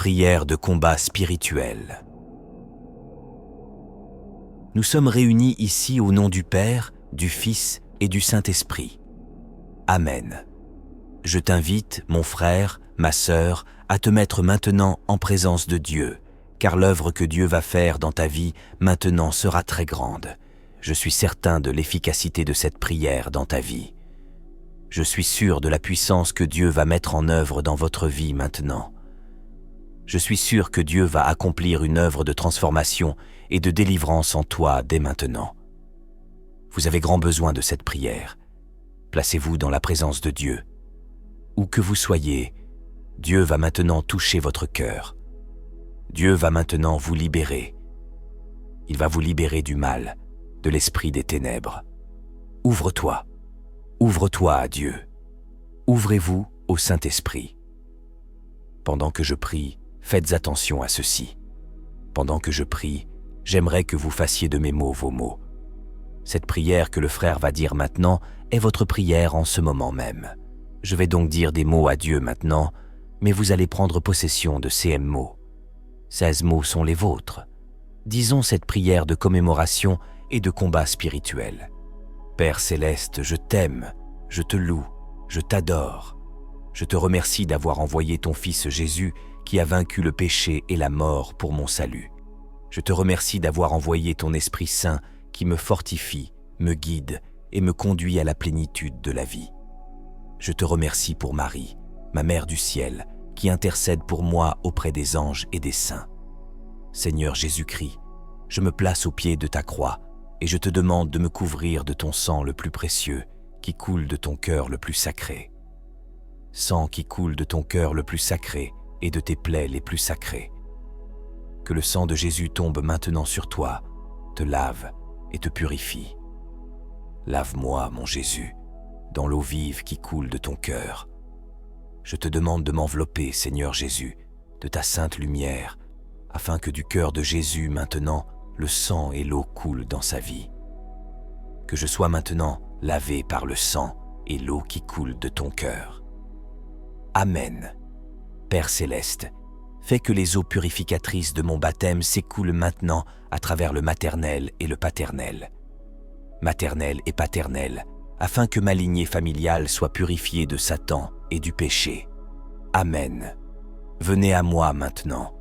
Prière de combat spirituel. Nous sommes réunis ici au nom du Père, du Fils et du Saint-Esprit. Amen. Je t'invite, mon frère, ma sœur, à te mettre maintenant en présence de Dieu, car l'œuvre que Dieu va faire dans ta vie maintenant sera très grande. Je suis certain de l'efficacité de cette prière dans ta vie. Je suis sûr de la puissance que Dieu va mettre en œuvre dans votre vie maintenant. Je suis sûr que Dieu va accomplir une œuvre de transformation et de délivrance en toi dès maintenant. Vous avez grand besoin de cette prière. Placez-vous dans la présence de Dieu. Où que vous soyez, Dieu va maintenant toucher votre cœur. Dieu va maintenant vous libérer. Il va vous libérer du mal, de l'esprit des ténèbres. Ouvre-toi. Ouvre-toi à Dieu. Ouvrez-vous au Saint-Esprit. Pendant que je prie, faites attention à ceci. Pendant que je prie, j'aimerais que vous fassiez de mes mots vos mots. Cette prière que le frère va dire maintenant est votre prière en ce moment même. Je vais donc dire des mots à Dieu maintenant, mais vous allez prendre possession de ces mots. 16 mots sont les vôtres. Disons cette prière de commémoration et de combat spirituel. Père céleste, je t'aime, je te loue, je t'adore. Je te remercie d'avoir envoyé ton Fils Jésus qui a vaincu le péché et la mort pour mon salut. Je te remercie d'avoir envoyé ton Esprit Saint qui me fortifie, me guide et me conduit à la plénitude de la vie. Je te remercie pour Marie, ma Mère du ciel, qui intercède pour moi auprès des anges et des saints. Seigneur Jésus-Christ, je me place au pied de ta croix et je te demande de me couvrir de ton sang le plus précieux qui coule de ton cœur le plus sacré. Sang qui coule de ton cœur le plus sacré et de tes plaies les plus sacrées. Que le sang de Jésus tombe maintenant sur toi, te lave et te purifie. Lave-moi, mon Jésus, dans l'eau vive qui coule de ton cœur. Je te demande de m'envelopper, Seigneur Jésus, de ta sainte lumière, afin que du cœur de Jésus maintenant, le sang et l'eau coulent dans sa vie. Que je sois maintenant lavé par le sang et l'eau qui coule de ton cœur. Amen. Père céleste, fais que les eaux purificatrices de mon baptême s'écoulent maintenant à travers le maternel et le paternel. Maternel et paternel, afin que ma lignée familiale soit purifiée de Satan et du péché. Amen. Venez à moi maintenant.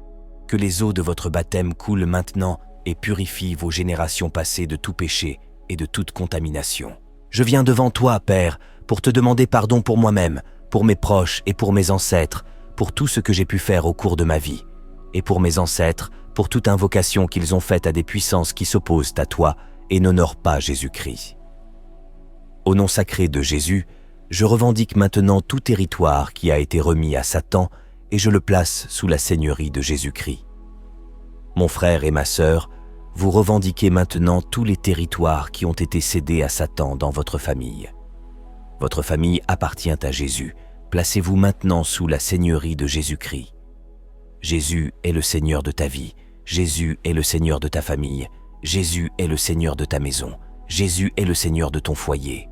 Que les eaux de votre baptême coulent maintenant et purifient vos générations passées de tout péché et de toute contamination. Je viens devant toi, Père, pour te demander pardon pour moi-même, pour mes proches et pour mes ancêtres, pour tout ce que j'ai pu faire au cours de ma vie, et pour mes ancêtres, pour toute invocation qu'ils ont faite à des puissances qui s'opposent à toi et n'honorent pas Jésus-Christ. Au nom sacré de Jésus, je revendique maintenant tout territoire qui a été remis à Satan et je le place sous la seigneurie de Jésus-Christ. Mon frère et ma sœur, vous revendiquez maintenant tous les territoires qui ont été cédés à Satan dans votre famille. Votre famille appartient à Jésus. Placez-vous maintenant sous la seigneurie de Jésus-Christ. Jésus est le Seigneur de ta vie. Jésus est le Seigneur de ta famille. Jésus est le Seigneur de ta maison. Jésus est le Seigneur de ton foyer.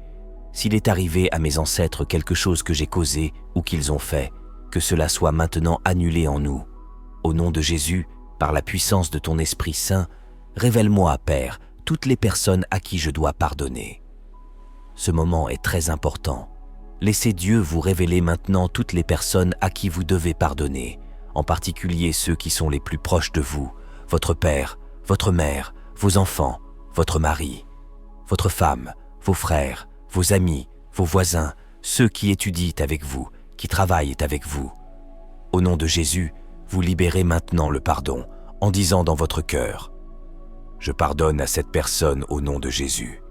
S'il est arrivé à mes ancêtres quelque chose que j'ai causé ou qu'ils ont fait, que cela soit maintenant annulé en nous. Au nom de Jésus, par la puissance de ton Esprit Saint, révèle-moi, Père, toutes les personnes à qui je dois pardonner. Ce moment est très important. Laissez Dieu vous révéler maintenant toutes les personnes à qui vous devez pardonner, en particulier ceux qui sont les plus proches de vous, votre père, votre mère, vos enfants, votre mari, votre femme, vos frères, vos amis, vos voisins, ceux qui étudient avec vous, qui travaillent avec vous. Au nom de Jésus, vous libérez maintenant le pardon en disant dans votre cœur « Je pardonne à cette personne au nom de Jésus.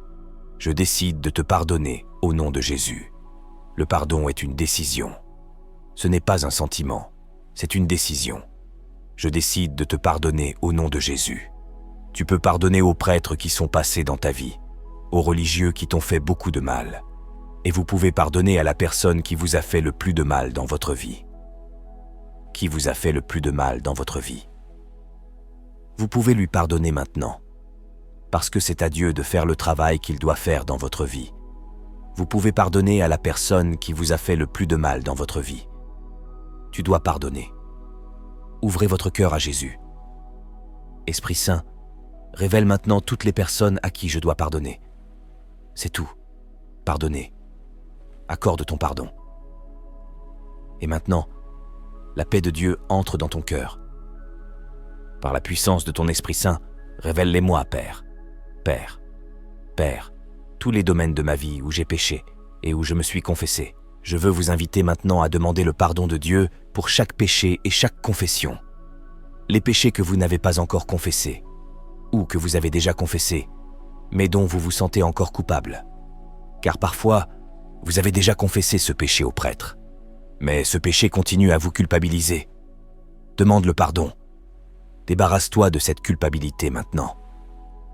Je décide de te pardonner au nom de Jésus. » Le pardon est une décision. Ce n'est pas un sentiment, c'est une décision. Je décide de te pardonner au nom de Jésus. Tu peux pardonner aux prêtres qui sont passés dans ta vie, aux religieux qui t'ont fait beaucoup de mal, et vous pouvez pardonner à la personne qui vous a fait le plus de mal dans votre vie. Qui vous a fait le plus de mal dans votre vie? Vous pouvez lui pardonner maintenant, parce que c'est à Dieu de faire le travail qu'il doit faire dans votre vie. Vous pouvez pardonner à la personne qui vous a fait le plus de mal dans votre vie. Tu dois pardonner. ouvrez votre cœur à Jésus. Esprit Saint, révèle maintenant toutes les personnes à qui je dois pardonner. C'est tout. Pardonner. Accorde ton pardon. Et maintenant, la paix de Dieu entre dans ton cœur. Par la puissance de ton Esprit Saint, révèle-les-moi, Père. Père, Père, tous les domaines de ma vie où j'ai péché et où je me suis confessé. Je veux vous inviter maintenant à demander le pardon de Dieu pour chaque péché et chaque confession. Les péchés que vous n'avez pas encore confessés, ou que vous avez déjà confessés, mais dont vous vous sentez encore coupable. Car parfois, vous avez déjà confessé ce péché au prêtre, mais ce péché continue à vous culpabiliser. Demande le pardon. Débarrasse-toi de cette culpabilité maintenant.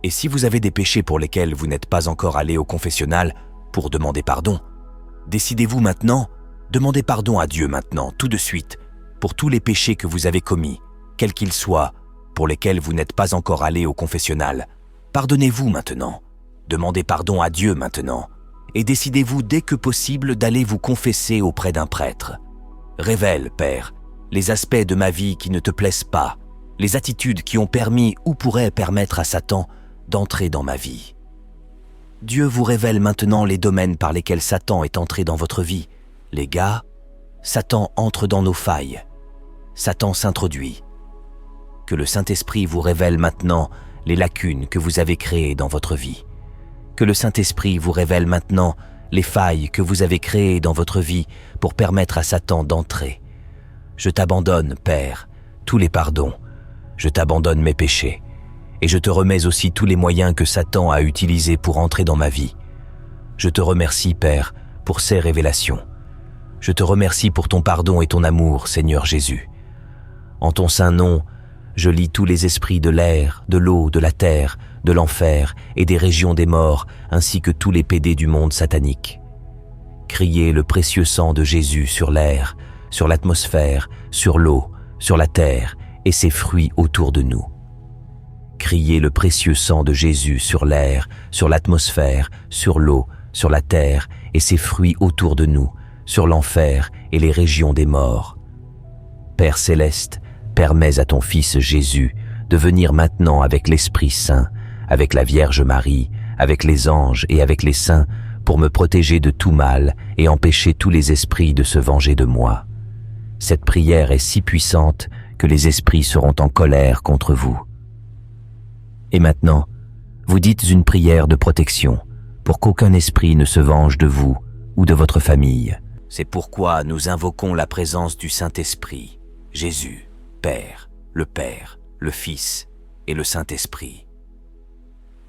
Et si vous avez des péchés pour lesquels vous n'êtes pas encore allé au confessionnal pour demander pardon, décidez-vous maintenant, demandez pardon à Dieu maintenant, tout de suite, pour tous les péchés que vous avez commis, quels qu'ils soient, pour lesquels vous n'êtes pas encore allé au confessionnal. Pardonnez-vous maintenant. Demandez pardon à Dieu maintenant. Et décidez-vous dès que possible d'aller vous confesser auprès d'un prêtre. Révèle, Père, les aspects de ma vie qui ne te plaisent pas, les attitudes qui ont permis ou pourraient permettre à Satan d'entrer dans ma vie. Dieu vous révèle maintenant les domaines par lesquels Satan est entré dans votre vie. Les gars, Satan entre dans nos failles. Satan s'introduit. Que le Saint-Esprit vous révèle maintenant les lacunes que vous avez créées dans votre vie. Que le Saint-Esprit vous révèle maintenant les failles que vous avez créées dans votre vie pour permettre à Satan d'entrer. Je t'abandonne, Père, tous les pardons. Je t'abandonne mes péchés. Et je te remets aussi tous les moyens que Satan a utilisés pour entrer dans ma vie. Je te remercie, Père, pour ces révélations. Je te remercie pour ton pardon et ton amour, Seigneur Jésus. En ton saint nom, je lie tous les esprits de l'air, de l'eau, de la terre, de l'enfer et des régions des morts, ainsi que tous les pédés du monde satanique. Criez le précieux sang de Jésus sur l'air, sur l'atmosphère, sur l'eau, sur la terre et ses fruits autour de nous. Criez le précieux sang de Jésus sur l'air, sur l'atmosphère, sur l'eau, sur la terre et ses fruits autour de nous, sur l'enfer et les régions des morts. Père céleste, permets à ton Fils Jésus de venir maintenant avec l'Esprit Saint, avec la Vierge Marie, avec les anges et avec les saints pour me protéger de tout mal et empêcher tous les esprits de se venger de moi. Cette prière est si puissante que les esprits seront en colère contre vous. Et maintenant, vous dites une prière de protection pour qu'aucun esprit ne se venge de vous ou de votre famille. C'est pourquoi nous invoquons la présence du Saint-Esprit, Jésus, Père, le Fils et le Saint-Esprit.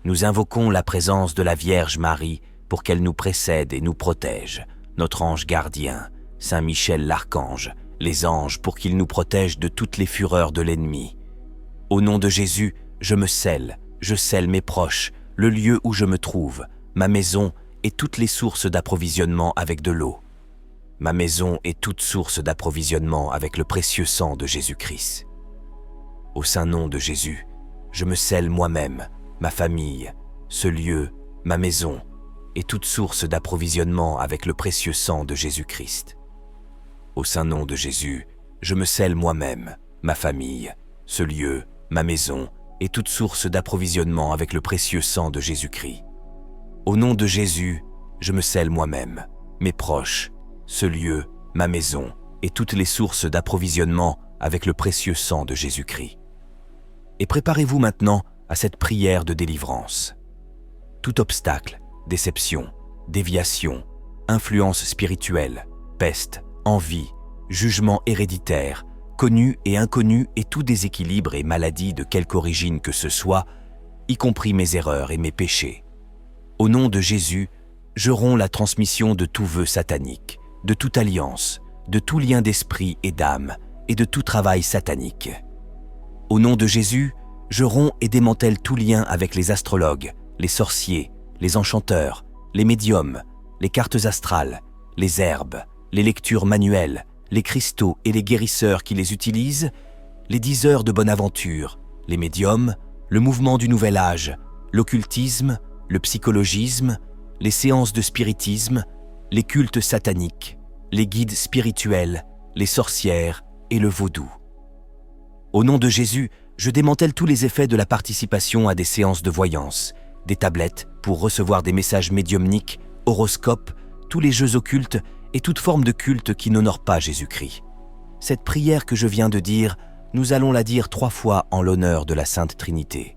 Nous invoquons la présence de la Vierge Marie pour qu'elle nous précède et nous protège, notre ange gardien, Saint Michel l'Archange, les anges pour qu'ils nous protègent de toutes les fureurs de l'ennemi. Au nom de Jésus, je scelle mes proches, le lieu où je me trouve, ma maison et toutes les sources d'approvisionnement avec de l'eau. Ma maison est toute source d'approvisionnement avec le précieux sang de Jésus-Christ. Au saint nom de Jésus, je me scelle moi-même, ma famille, ce lieu, ma maison et toute source d'approvisionnement avec le précieux sang de Jésus-Christ. Au saint nom de Jésus, je me scelle moi-même, ma famille, ce lieu, ma maison et toute source d'approvisionnement avec le précieux sang de Jésus-Christ. Au nom de Jésus, je me scelle moi-même, mes proches, ce lieu, ma maison et toutes les sources d'approvisionnement avec le précieux sang de Jésus-Christ. Et préparez-vous maintenant à cette prière de délivrance. Tout obstacle, déception, déviation, influence spirituelle, peste, envie, jugement héréditaire, connu et inconnu et tout déséquilibre et maladie de quelque origine que ce soit, y compris mes erreurs et mes péchés. Au nom de Jésus, je romps la transmission de tout vœu satanique, de toute alliance, de tout lien d'esprit et d'âme et de tout travail satanique. Au nom de Jésus, je romps et démantèle tout lien avec les astrologues, les sorciers, les enchanteurs, les médiums, les cartes astrales, les herbes, les lectures manuelles, les cristaux et les guérisseurs qui les utilisent, les 10 heures de bonne aventure, les médiums, le mouvement du nouvel âge, l'occultisme, le psychologisme, les séances de spiritisme, les cultes sataniques, les guides spirituels, les sorcières et le vaudou. Au nom de Jésus, je démantèle tous les effets de la participation à des séances de voyance, des tablettes pour recevoir des messages médiumniques, horoscopes, tous les jeux occultes et toute forme de culte qui n'honore pas Jésus-Christ. Cette prière que je viens de dire, nous allons la dire 3 fois en l'honneur de la Sainte Trinité.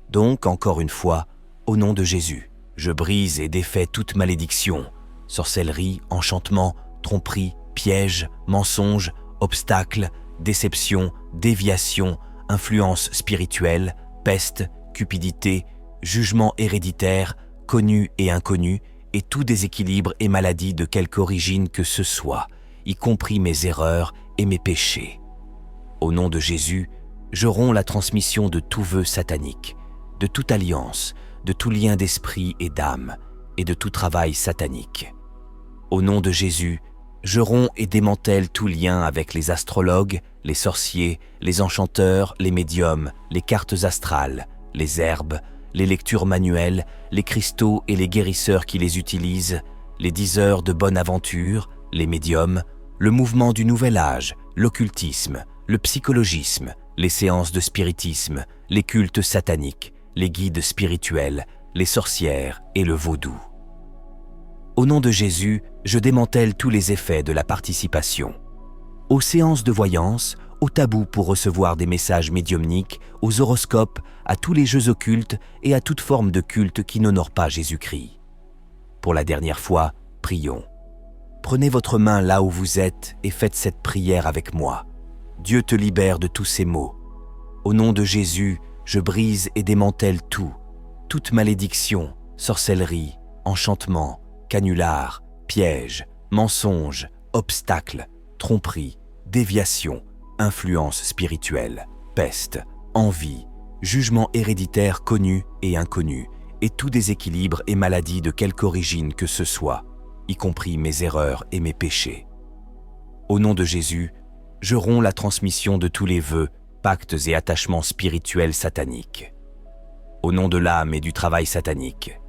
Donc, encore une fois, au nom de Jésus, je brise et défais toute malédiction, sorcellerie, enchantement, tromperie, piège, mensonge, obstacle, déception, déviation, influence spirituelle, peste, cupidité, jugement héréditaire, connu et inconnu, et tout déséquilibre et maladie de quelque origine que ce soit, y compris mes erreurs et mes péchés. Au nom de Jésus, je romps la transmission de tout vœu satanique, de toute alliance, de tout lien d'esprit et d'âme, et de tout travail satanique. Au nom de Jésus, je romps et démantèle tout lien avec les astrologues, les sorciers, les enchanteurs, les médiums, les cartes astrales, les herbes, les lectures manuelles, les cristaux et les guérisseurs qui les utilisent, les diseurs de bonne aventure, les médiums, le mouvement du nouvel âge, l'occultisme, le psychologisme, les séances de spiritisme, les cultes sataniques, les guides spirituels, les sorcières et le vaudou. Au nom de Jésus, je démantèle tous les effets de la participation. Aux séances de voyance, aux tabous pour recevoir des messages médiumniques, aux horoscopes, à tous les jeux occultes et à toute forme de culte qui n'honore pas Jésus-Christ. Pour la dernière fois, prions. Prenez votre main là où vous êtes et faites cette prière avec moi. Dieu te libère de tous ces maux. Au nom de Jésus, je brise et démantèle tout, toute malédiction, sorcellerie, enchantement, canular, piège, mensonge, obstacle, tromperie, déviation, influence spirituelle, peste, envie, jugement héréditaire connu et inconnu, et tout déséquilibre et maladie de quelque origine que ce soit, y compris mes erreurs et mes péchés. Au nom de Jésus, je romps la transmission de tous les vœux, pactes et attachements spirituels sataniques. Au nom de l'âme et du travail satanique.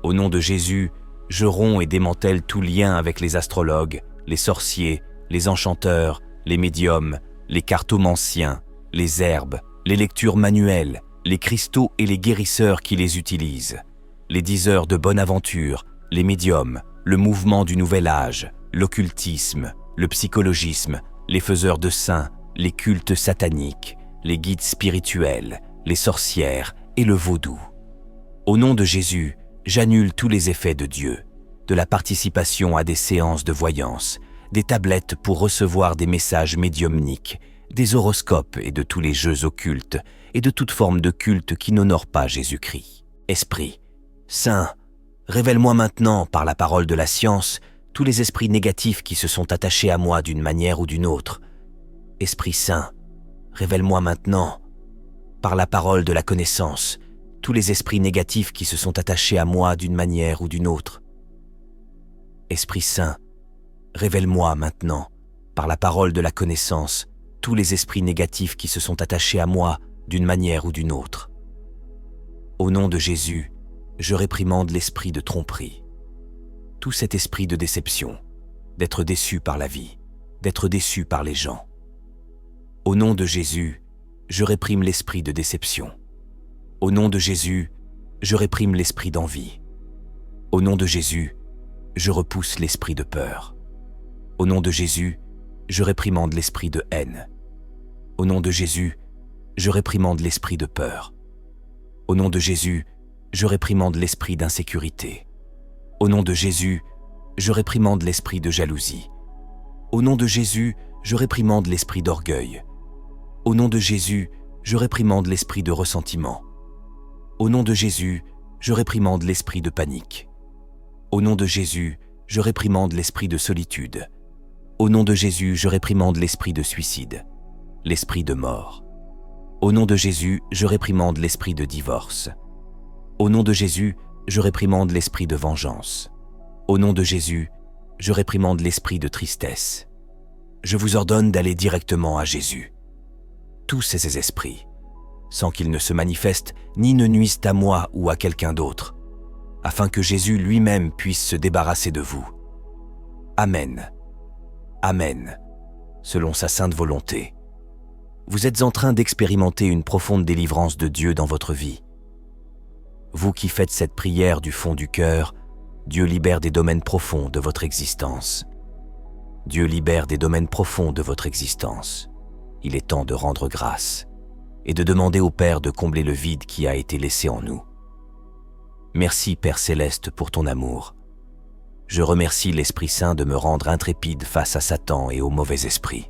Au nom de Jésus, je romps et démantèle tout lien avec les astrologues, les sorciers, les enchanteurs, les médiums, les cartomanciens, les herbes, les lectures manuelles, les cristaux et les guérisseurs qui les utilisent, les diseurs de bonne aventure, les médiums, le mouvement du nouvel âge, l'occultisme, le psychologisme, les faiseurs de saints, les cultes sataniques, les guides spirituels, les sorcières et le vaudou. Au nom de Jésus, j'annule tous les effets de Dieu, de la participation à des séances de voyance, des tablettes pour recevoir des messages médiumniques, des horoscopes et de tous les jeux occultes et de toute forme de culte qui n'honore pas Jésus-Christ. Esprit Saint, révèle-moi maintenant, par la parole de la science, tous les esprits négatifs qui se sont attachés à moi d'une manière ou d'une autre. Esprit Saint, révèle-moi maintenant, par la parole de la connaissance, tous les esprits négatifs qui se sont attachés à moi d'une manière ou d'une autre. Esprit Saint, révèle-moi maintenant, par la parole de la connaissance, tous les esprits négatifs qui se sont attachés à moi d'une manière ou d'une autre. Au nom de Jésus, je réprimande l'esprit de tromperie, tout cet esprit de déception, d'être déçu par la vie, d'être déçu par les gens. Au nom de Jésus, je réprime l'esprit de déception. Au nom de Jésus, je réprime l'esprit d'envie. Au nom de Jésus, je repousse l'esprit de peur. Au nom de Jésus, je réprimande l'esprit de haine. Au nom de Jésus, je réprimande l'esprit de peur. Au nom de Jésus, je réprimande l'esprit d'insécurité. Au nom de Jésus, je réprimande l'esprit de jalousie. Au nom de Jésus, je réprimande l'esprit d'orgueil. Au nom de Jésus, je réprimande l'esprit de ressentiment. Au nom de Jésus, je réprimande l'esprit de panique. Au nom de Jésus, je réprimande l'esprit de solitude. Au nom de Jésus, je réprimande l'esprit de suicide, l'esprit de mort. Au nom de Jésus, je réprimande l'esprit de divorce. Au nom de Jésus, je réprimande l'esprit de vengeance. Au nom de Jésus, je réprimande l'esprit de tristesse. Je vous ordonne d'aller directement à Jésus. Tous ces esprits, sans qu'ils ne se manifestent ni ne nuisent à moi ou à quelqu'un d'autre, afin que Jésus lui-même puisse se débarrasser de vous. Amen. Amen, selon sa sainte volonté. vous êtes en train d'expérimenter une profonde délivrance de Dieu dans votre vie. Vous qui faites cette prière du fond du cœur, Dieu libère des domaines profonds de votre existence. Dieu libère des domaines profonds de votre existence. Il est temps de rendre grâce et de demander au Père de combler le vide qui a été laissé en nous. Merci Père Céleste pour ton amour. Je remercie l'Esprit Saint de me rendre intrépide face à Satan et aux mauvais esprits.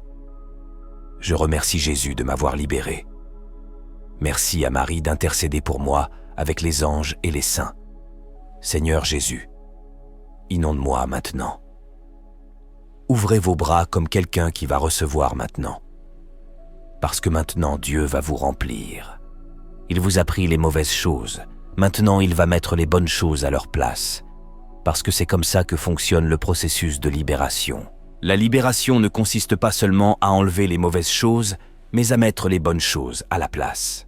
Je remercie Jésus de m'avoir libéré. Merci à Marie d'intercéder pour moi avec les anges et les saints. Seigneur Jésus, inonde-moi maintenant. Ouvrez vos bras comme quelqu'un qui va recevoir maintenant. Parce que maintenant Dieu va vous remplir. Il vous a pris les mauvaises choses. Maintenant il va mettre les bonnes choses à leur place. Parce que c'est comme ça que fonctionne le processus de libération. La libération ne consiste pas seulement à enlever les mauvaises choses, mais à mettre les bonnes choses à la place.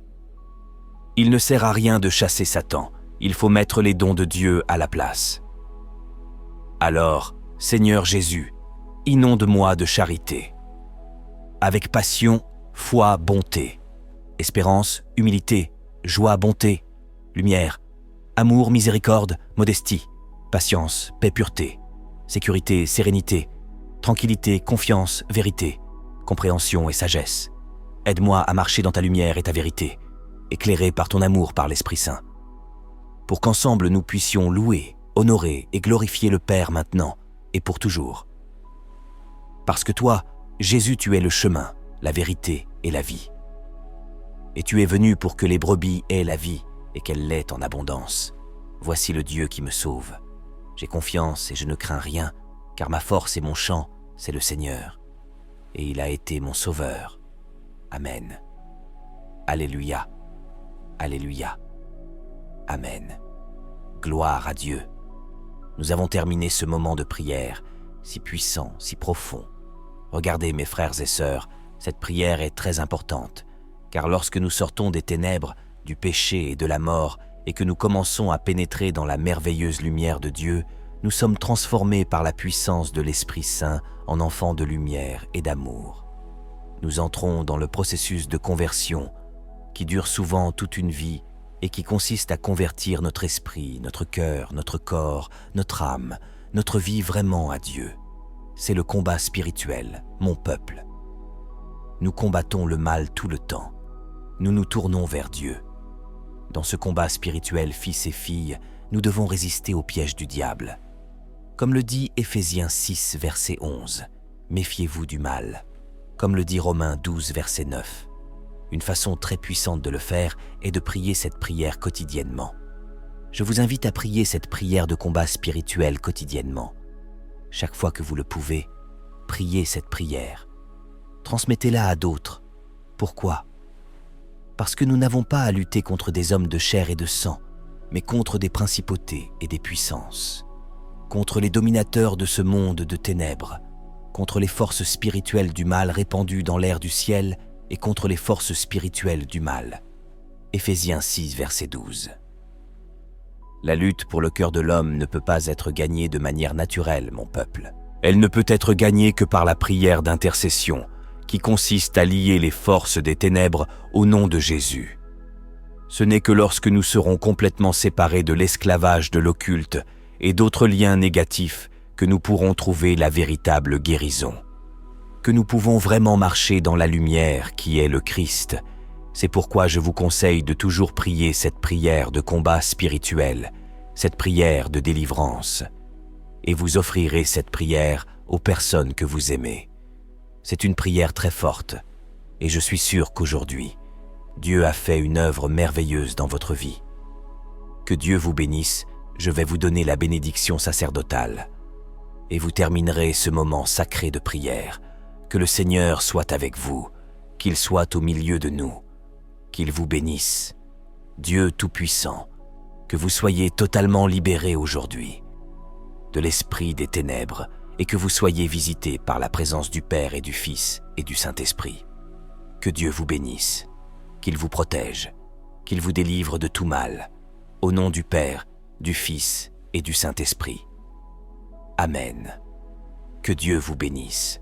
Il ne sert à rien de chasser Satan, il faut mettre les dons de Dieu à la place. Alors, Seigneur Jésus, inonde-moi de charité. Avec passion, foi, bonté, espérance, humilité, joie, bonté, lumière, amour, miséricorde, modestie, patience, paix, pureté, sécurité, sérénité, tranquillité, confiance, vérité, compréhension et sagesse. Aide-moi à marcher dans ta lumière et ta vérité, éclairé par ton amour par l'Esprit Saint, pour qu'ensemble nous puissions louer, honorer et glorifier le Père maintenant et pour toujours. Parce que toi, Jésus, tu es le chemin, la vérité et la vie. Et tu es venu pour que les brebis aient la vie et qu'elle l'ait en abondance. Voici le Dieu qui me sauve. J'ai confiance et je ne crains rien, car ma force et mon chant, c'est le Seigneur. Et il a été mon sauveur. Amen. Alléluia. Alléluia. Amen. Gloire à Dieu. Nous avons terminé ce moment de prière, si puissant, si profond. Regardez mes frères et sœurs, cette prière est très importante, car lorsque nous sortons des ténèbres, du péché et de la mort, et que nous commençons à pénétrer dans la merveilleuse lumière de Dieu, nous sommes transformés par la puissance de l'Esprit Saint en enfants de lumière et d'amour. Nous entrons dans le processus de conversion, qui dure souvent toute une vie et qui consiste à convertir notre esprit, notre cœur, notre corps, notre âme, notre vie vraiment à Dieu. C'est le combat spirituel, mon peuple. Nous combattons le mal tout le temps. Nous nous tournons vers Dieu. Dans ce combat spirituel, fils et filles, nous devons résister au piège du diable. Comme le dit Éphésiens 6, verset 11, « Méfiez-vous du mal », comme le dit Romains 12, verset 9. Une façon très puissante de le faire est de prier cette prière quotidiennement. Je vous invite à prier cette prière de combat spirituel quotidiennement. Chaque fois que vous le pouvez, priez cette prière. Transmettez-la à d'autres. Pourquoi ? Parce que nous n'avons pas à lutter contre des hommes de chair et de sang, mais contre des principautés et des puissances, contre les dominateurs de ce monde de ténèbres, contre les forces spirituelles du mal répandues dans l'air du ciel et contre les forces spirituelles du mal. Éphésiens 6, verset 12. La lutte pour le cœur de l'homme ne peut pas être gagnée de manière naturelle, mon peuple. Elle ne peut être gagnée que par la prière d'intercession, qui consiste à lier les forces des ténèbres au nom de Jésus. Ce n'est que lorsque nous serons complètement séparés de l'esclavage de l'occulte et d'autres liens négatifs que nous pourrons trouver la véritable guérison, que nous pouvons vraiment marcher dans la lumière qui est le Christ. C'est pourquoi je vous conseille de toujours prier cette prière de combat spirituel, cette prière de délivrance, et vous offrirez cette prière aux personnes que vous aimez. C'est une prière très forte, et je suis sûr qu'aujourd'hui, Dieu a fait une œuvre merveilleuse dans votre vie. Que Dieu vous bénisse, je vais vous donner la bénédiction sacerdotale, et vous terminerez ce moment sacré de prière. Que le Seigneur soit avec vous, qu'il soit au milieu de nous, qu'il vous bénisse. Dieu Tout-Puissant, que vous soyez totalement libérés aujourd'hui de l'esprit des ténèbres et que vous soyez visités par la présence du Père et du Fils et du Saint-Esprit. Que Dieu vous bénisse, qu'il vous protège, qu'il vous délivre de tout mal, au nom du Père, du Fils et du Saint-Esprit. Amen. Que Dieu vous bénisse.